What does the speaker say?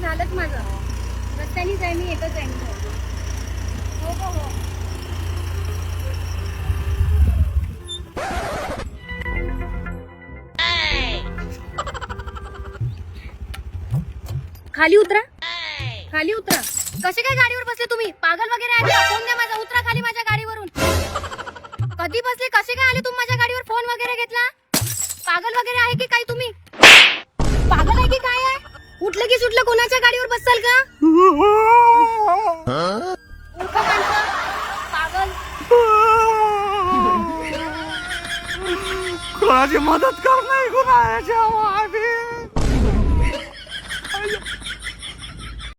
झालंच माझं. रस्त्यानीच आहे मी, एकच आहे मी. हो हो हो. खाली उतरा, खाली उतरा. कसे काय गाडीवर बसले तुम्ही? पागल वगैरे आहे का? फोन द्या माझा. उतरा खाली माझ्या गाडीवरून. कधी बसले? कसे काय आले तुम्ही माझ्या गाडीवर? फोन वगैरे घेतला? पागल वगैरे आहे की काय तुम्ही? पागल आहे की काय आहे? उठलं की सुटलं कोणाच्या गाडीवर बसाल का? मूर्ख माणसं, पागल. कोणाची मदत कर नाही, कोणाच्या